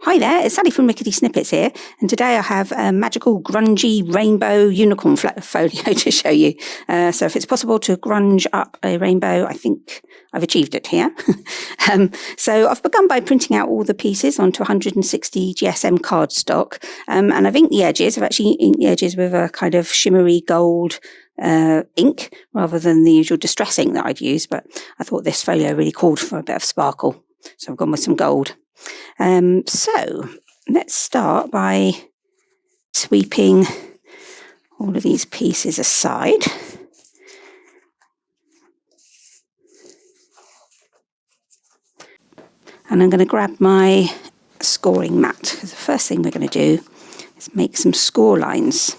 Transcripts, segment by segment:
Hi there, it's Sally from Rickety Snippets here, and today I have a magical grungy rainbow unicorn folio to show you. So if it's possible to grunge up a rainbow, I think I've achieved it here. So I've begun by printing out all the pieces onto 160 GSM cardstock, and I've inked the edges. I've actually inked the edges with a kind of shimmery gold ink rather than the usual distress ink that I'd use, but I thought this folio really called for a bit of sparkle, so I've gone with some gold. So let's start by sweeping all of these pieces aside. And I'm going to grab my scoring mat, because the first thing we're going to do is make some score lines.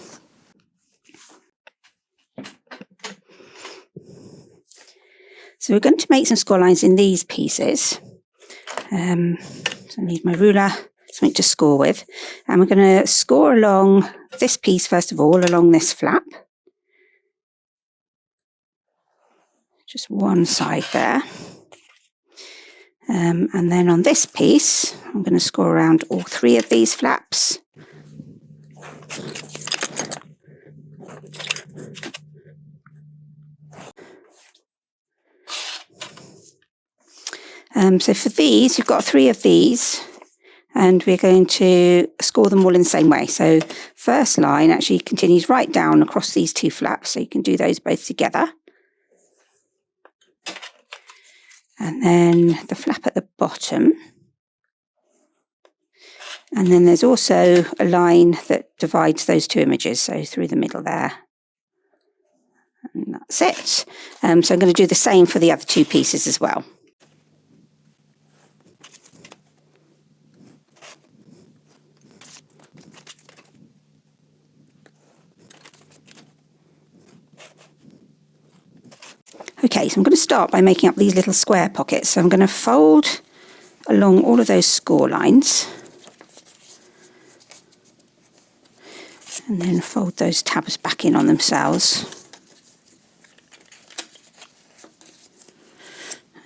So we're going to make some score lines in these pieces. So I need my ruler, something to score with, and we're going to score along this piece first of all, along this flap. Just one side there. And then on this piece, I'm going to score around all three of these flaps. So for these, you've got three of these, and we're going to score them all in the same way. So first line actually continues right down across these two flaps, so you can do those both together. And then the flap at the bottom. And then there's also a line that divides those two images, so through the middle there. And that's it. So I'm going to do the same for the other two pieces as well. Okay, so I'm going to start by making up these little square pockets. So I'm going to fold along all of those score lines. And then fold those tabs back in on themselves.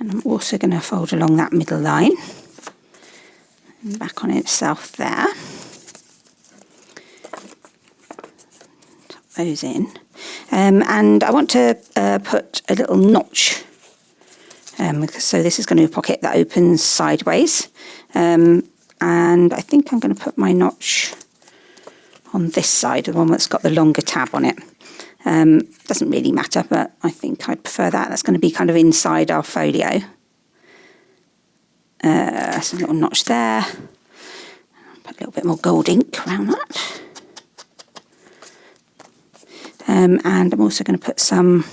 And I'm also going to fold along that middle line. And back on itself there. Tuck those in. And I want to put a little notch, so this is going to be a pocket that opens sideways, and I think I'm going to put my notch on this side, the one that's got the longer tab on it. Doesn't really matter, but I think I'd prefer that. That's going to be kind of inside our folio. So a little notch there. Put a little bit more gold ink around that. And I'm also going to put some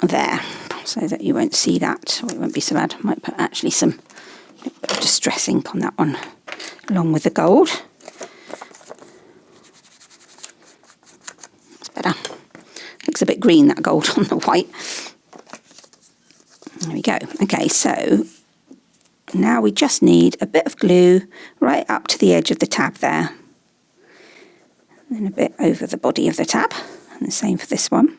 there, so that you won't see that, or it won't be so bad. I might put actually some distress ink on that one, along with the gold. That's better. Looks a bit green, that gold on the white. There we go. Okay, so now we just need a bit of glue right up to the edge of the tab there. And a bit over the body of the tab, and the same for this one.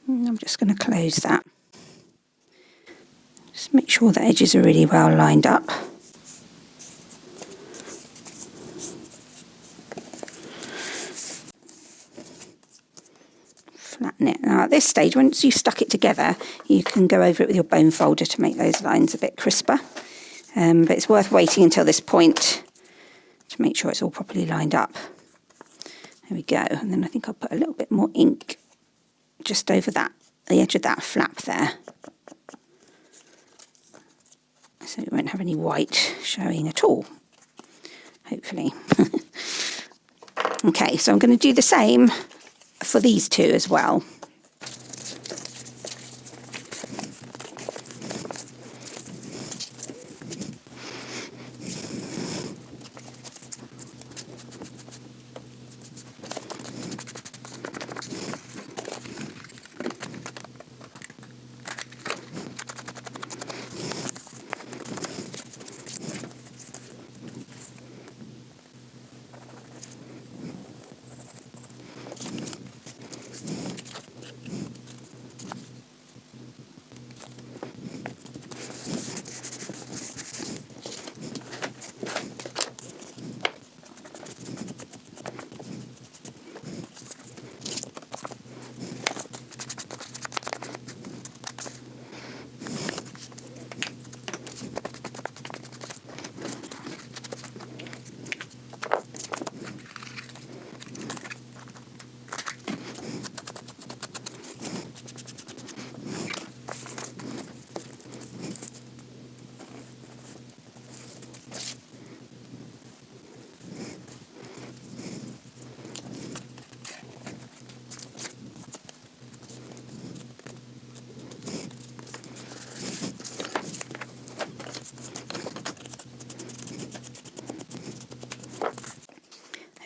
And I'm just going to close that. Just make sure the edges are really well lined up. Flatten it. Now at this stage, once you've stuck it together, you can go over it with your bone folder to make those lines a bit crisper. But it's worth waiting until this point to make sure it's all properly lined up. There we go. And then I think I'll put a little bit more ink just over that, the edge of that flap there. So we won't have any white showing at all, hopefully. Okay, so I'm going to do the same for these two as well.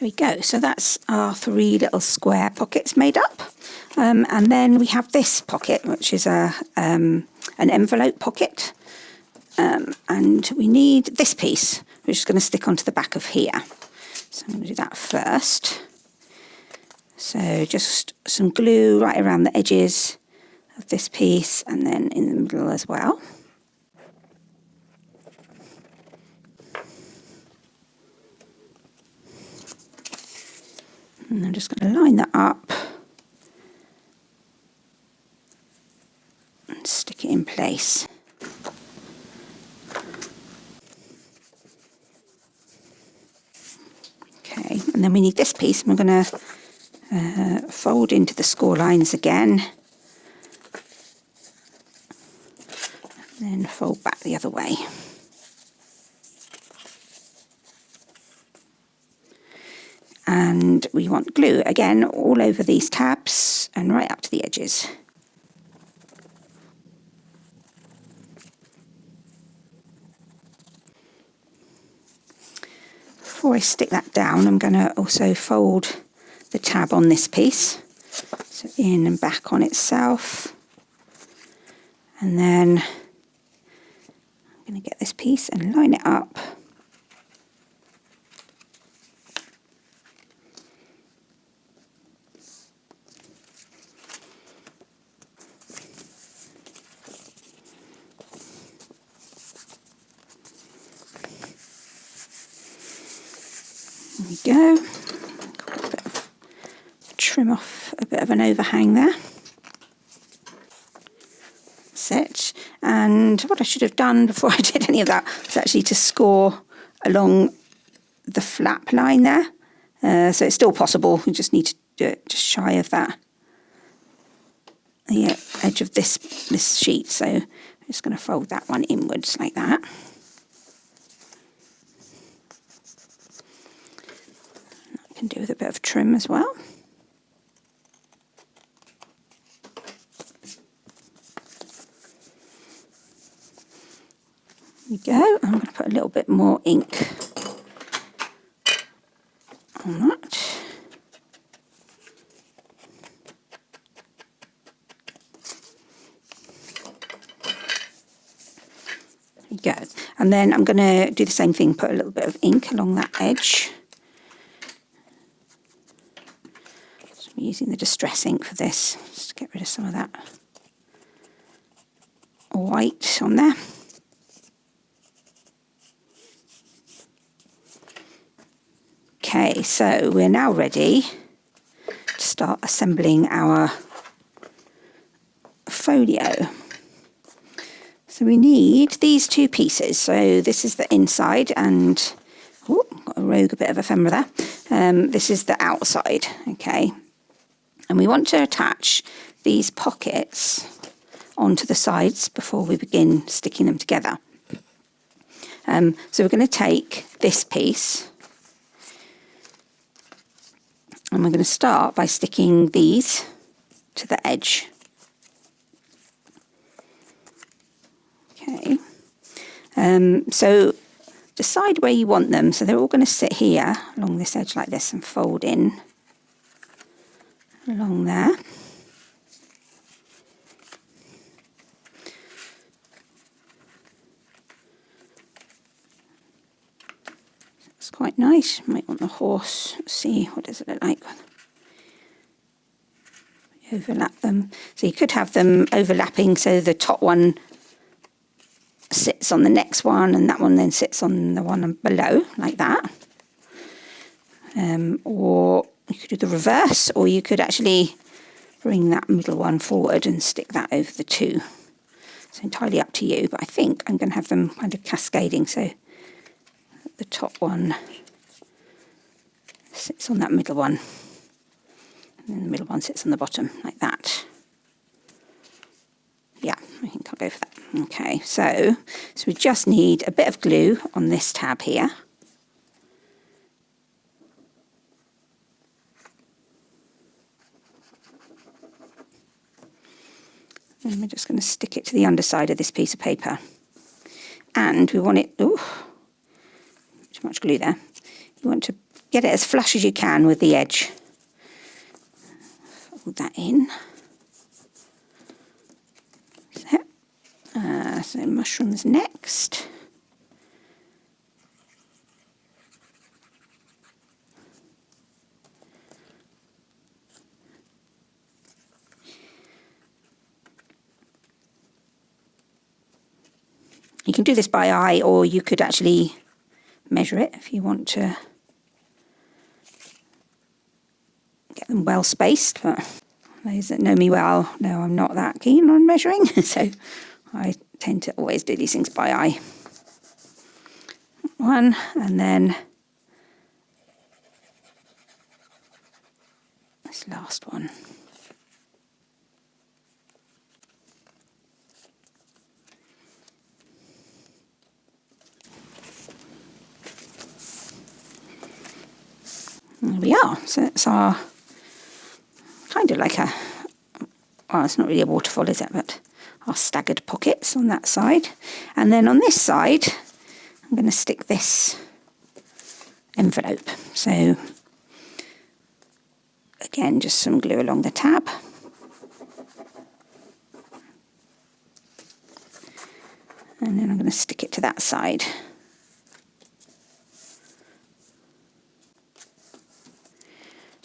we go. So that's our 3 little square pockets made up. And then we have this pocket, which is an envelope pocket. And we need this piece, which is going to stick onto the back of here. So I'm going to do that first. So just some glue right around the edges of this piece and then in the middle as well. And I'm just going to line that up and stick it in place. Okay, and then we need this piece, and we're going to fold into the score lines again, and then fold back the other way. And we want glue again all over these tabs and right up to the edges. Before I stick that down, I'm going to also fold the tab on this piece, so in and back on itself, and then I'm going to get this piece and line it up. There we go. Trim off a bit of an overhang there. That's it. And what I should have done before I did any of that was actually to score along the flap line there. So it's still possible. You just need to do it just shy of that, the edge of this sheet. So I'm just going to fold that one inwards like that. I can do with a bit of trim as well. There we go. I'm going to put a little bit more ink on that. There we go. And then I'm going to do the same thing, put a little bit of ink along that edge. So I'm using the distress ink for this, just to get rid of some of that white on there. Okay, so we're now ready to start assembling our folio. So we need these 2 pieces. So this is the inside, and got a rogue a bit of ephemera there. This is the outside, okay. And we want to attach these pockets onto the sides before we begin sticking them together. So we're going to take this piece, and we're going to start by sticking these to the edge. Okay. So decide where you want them. So they're all going to sit here along this edge like this and fold in along there. It's quite nice. You might want the horse. Let's see, what does it look like? Overlap them. So you could have them overlapping, so the top one sits on the next one and that one then sits on the one below, like that. Or you could do the reverse, or you could actually bring that middle one forward and stick that over the 2. It's entirely up to you, but I think I'm going to have them kind of cascading, so the top one sits on that middle one, and then the middle one sits on the bottom, like that. Yeah, I think I'll go for that. Okay, so we just need a bit of glue on this tab here. And we're just going to stick it to the underside of this piece of paper. And we want it, too much glue there. You want to get it as flush as you can with the edge. Fold that in. So mushrooms next. You can do this by eye, or you could actually measure it if you want to get them well spaced, but those that know me well know I'm not that keen on measuring, so I tend to always do these things by eye. One, and then this last one. There we are. So it's our kind of like a, well, it's not really a waterfall, is it? But our staggered pockets on that side. And then on this side, I'm going to stick this envelope. So again, just some glue along the tab. And then I'm going to stick it to that side.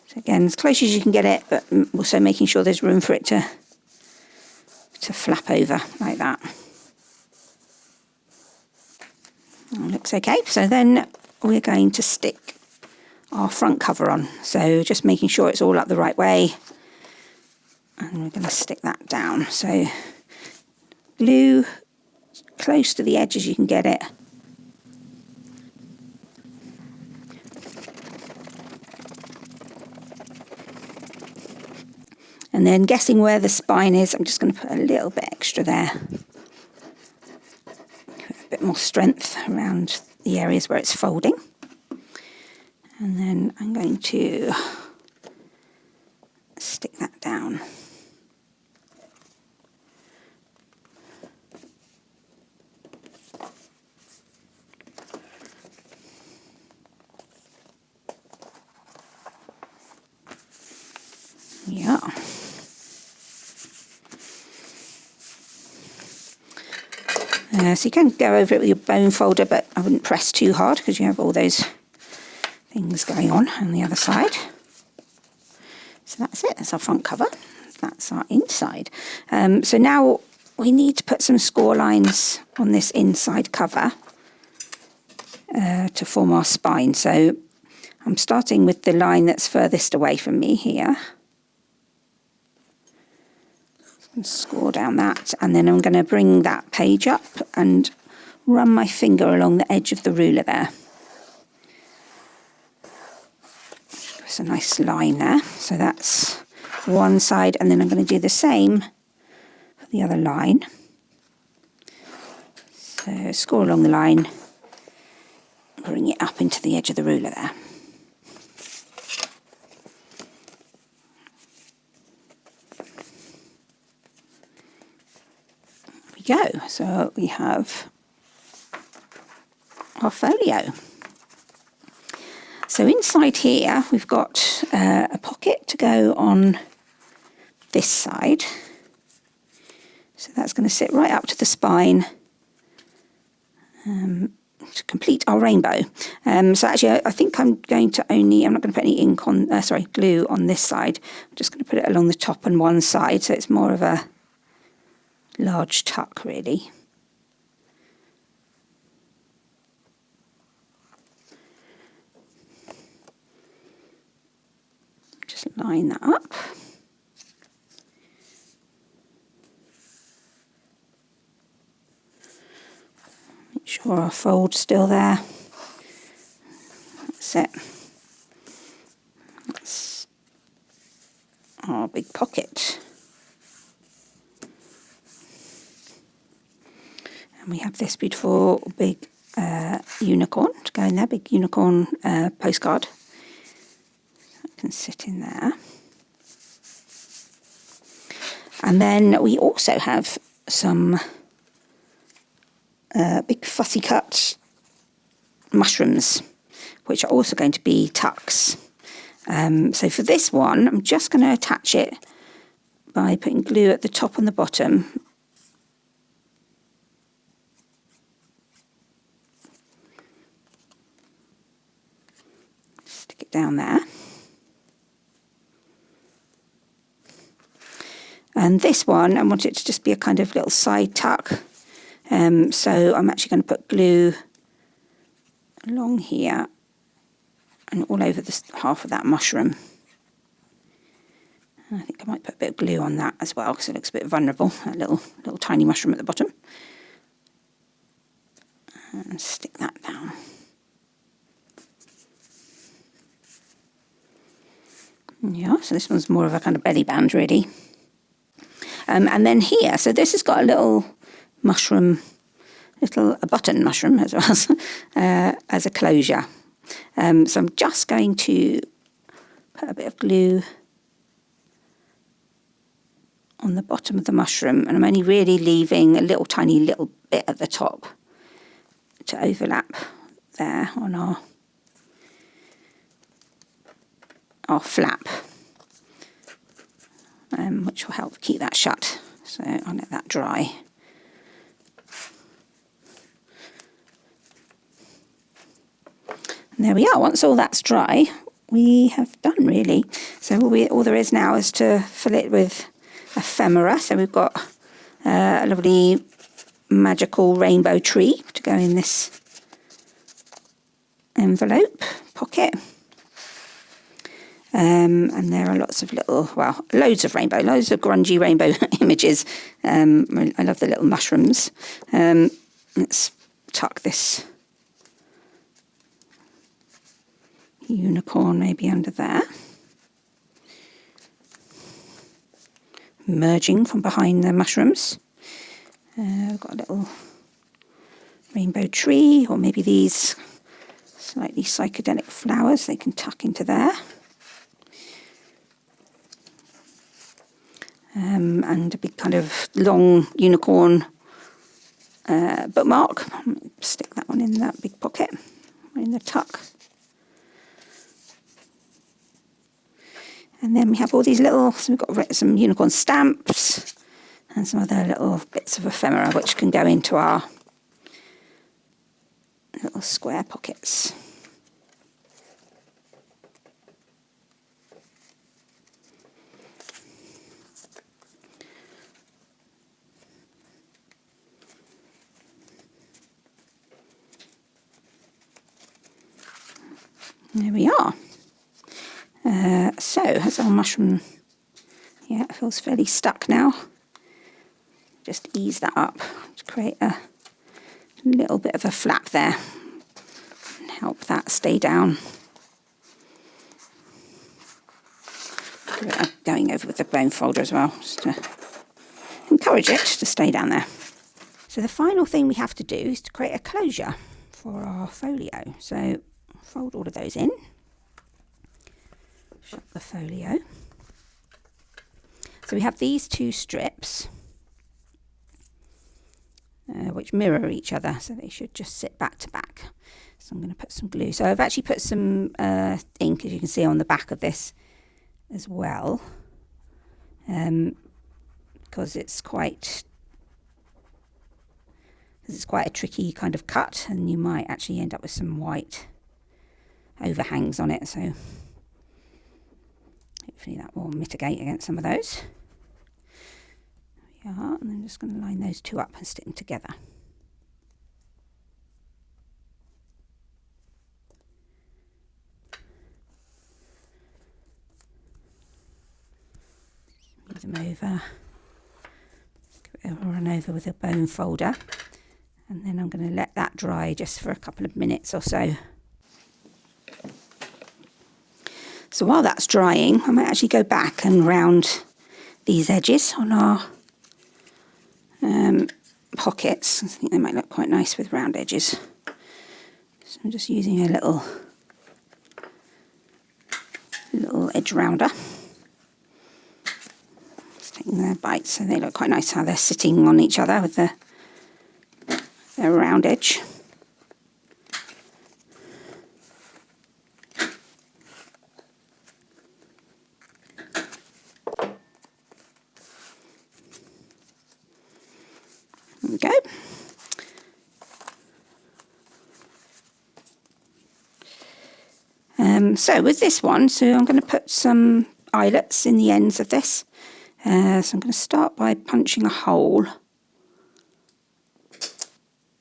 So again, as close as you can get it, but also making sure there's room for it to flap over like that. That looks okay. So then we're going to stick our front cover on. So just making sure it's all up the right way. And we're going to stick that down. So glue close to the edge as you can get it. And then guessing where the spine is, I'm just going to put a little bit extra there. A bit more strength around the areas where it's folding. And then I'm going to stick that down. Yeah. So you can go over it with your bone folder, but I wouldn't press too hard because you have all those things going on the other side. So that's it. That's our front cover. That's our inside. So now we need to put some score lines on this inside cover to form our spine. So I'm starting with the line that's furthest away from me here. Score down that, and then I'm going to bring that page up and run my finger along the edge of the ruler there. There's a nice line there. So that's one side, and then I'm going to do the same for the other line. So score along the line, bring it up into the edge of the ruler there. Go. So we have our folio. So inside here we've got a pocket to go on this side. So that's going to sit right up to the spine to complete our rainbow. So actually I think I'm not going to put any ink on, glue on this side. I'm just going to put it along the top and one side, so it's more of a large tuck really. Just line that up. Make sure our fold's still there. That's it. That's our big pocket. And we have this beautiful big unicorn to go in there, big unicorn postcard. That can sit in there. And then we also have some big fussy cut mushrooms which are also going to be tucks. So for this one, I'm just going to attach it by putting glue at the top and the bottom. Stick it down there. And this one, I want it to just be a kind of little side tuck. So I'm actually going to put glue along here and all over this half of that mushroom. And I think I might put a bit of glue on that as well because it looks a bit vulnerable, that little tiny mushroom at the bottom. And stick that down. Yeah, so this one's more of a kind of belly band really. And then here, so this has got a little mushroom, a button mushroom as well as a closure. So I'm just going to put a bit of glue on the bottom of the mushroom, and I'm only really leaving a tiny little bit at the top to overlap there on our flap, which will help keep that shut. So I'll let that dry. And there we are. Once all that's dry, we have done really. So all there is now is to fill it with ephemera. So we've got a lovely magical rainbow tree to go in this envelope pocket. And there are lots of loads of grungy rainbow images. I love the little mushrooms. Let's tuck this unicorn maybe under there. Emerging from behind the mushrooms. We've got a little rainbow tree, or maybe these slightly psychedelic flowers they can tuck into there. And a big kind of long unicorn bookmark. Stick that one in that big pocket, in the tuck. And then we have all these so we've got some unicorn stamps and some other little bits of ephemera which can go into our little square pockets. There we are. So has our mushroom, it feels fairly stuck now. Just ease that up to create a little bit of a flap there and help that stay down. Going over with the bone folder as well, just to encourage it to stay down there. So the final thing we have to do is to create a closure for our folio. So fold all of those in. Shut the folio. So we have these two strips which mirror each other, so they should just sit back to back. So I'm going to put some glue. So I've actually put some ink, as you can see, on the back of this as well, because it's quite a tricky kind of cut, and you might actually end up with some white overhangs on it. So hopefully that will mitigate against some of those. There we are, and I'm just going to line those two up and stick them together. Move them over. Give it a run over with a bone folder, and then I'm going to let that dry just for a couple of minutes or so. So while that's drying, I might actually go back and round these edges on our pockets. I think they might look quite nice with round edges. So I'm just using a little edge rounder. Just taking their bites so they look quite nice how they're sitting on each other with their round edge. There we go. So with this one, so I'm going to put some eyelets in the ends of this. So I'm going to start by punching a hole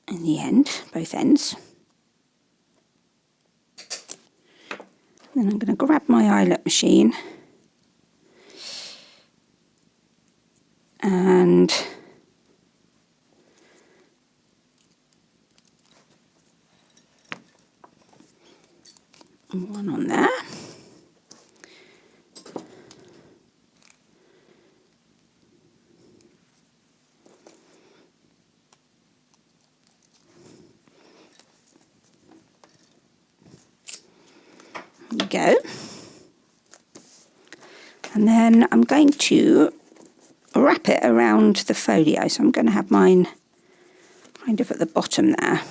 in the end, both ends. Then I'm going to grab my eyelet machine and one on there. There we go. And then I'm going to wrap it around the folio. So I'm going to have mine kind of at the bottom there.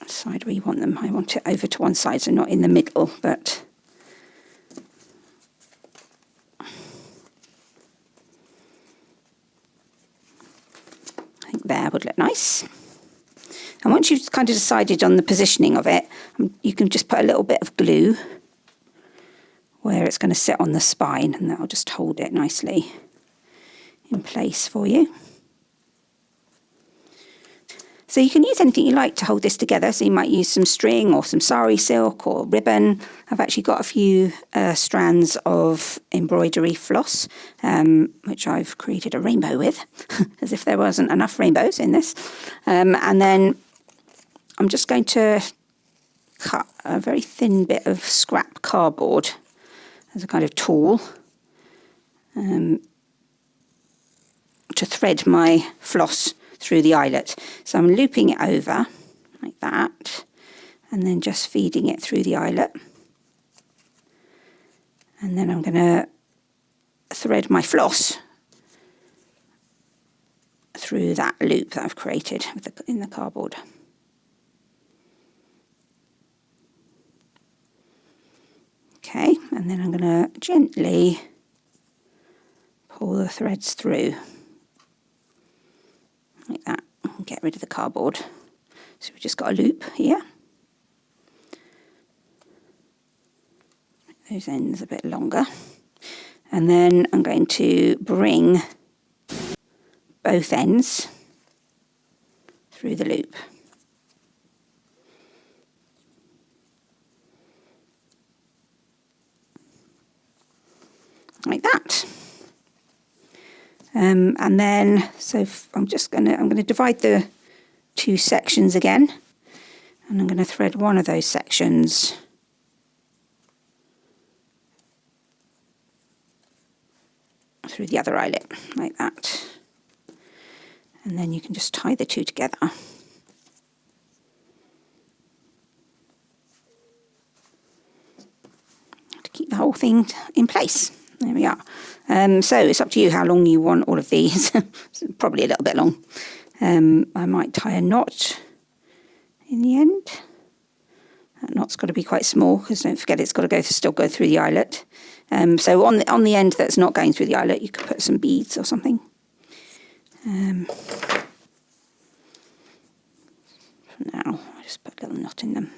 Side where you want them. I want it over to one side, so not in the middle, but I think there would look nice. And once you've kind of decided on the positioning of it, you can just put a little bit of glue where it's going to sit on the spine, and that'll just hold it nicely in place for you. So you can use anything you like to hold this together. So you might use some string or some sari silk or ribbon. I've actually got a few strands of embroidery floss, which I've created a rainbow with, as if there wasn't enough rainbows in this. And then I'm just going to cut a very thin bit of scrap cardboard as a kind of tool to thread my floss through the eyelet. So I'm looping it over like that and then just feeding it through the eyelet. And then I'm going to thread my floss through that loop that I've created in the cardboard. Okay, and then I'm going to gently pull the threads through like that and get rid of the cardboard. So we've just got a loop here. Make those ends a bit longer. And then I'm going to bring both ends through the loop. Like that. And then, so I'm going to divide the two sections again, and I'm going to thread one of those sections through the other eyelet, like that. And then you can just tie the two together. To keep the whole thing in place. There we are. So it's up to you how long you want all of these. Probably a little bit long. I might tie a knot in the end. That knot's got to be quite small because don't forget it's got to still go through the eyelet. So on the end that's not going through the eyelet, you could put some beads or something. For now, I'll just put a little knot in them.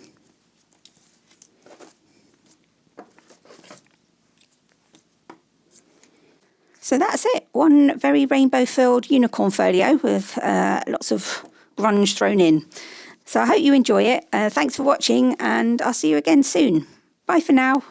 So that's it. One very rainbow-filled unicorn folio with lots of grunge thrown in. So I hope you enjoy it. Thanks for watching, and I'll see you again soon. Bye for now.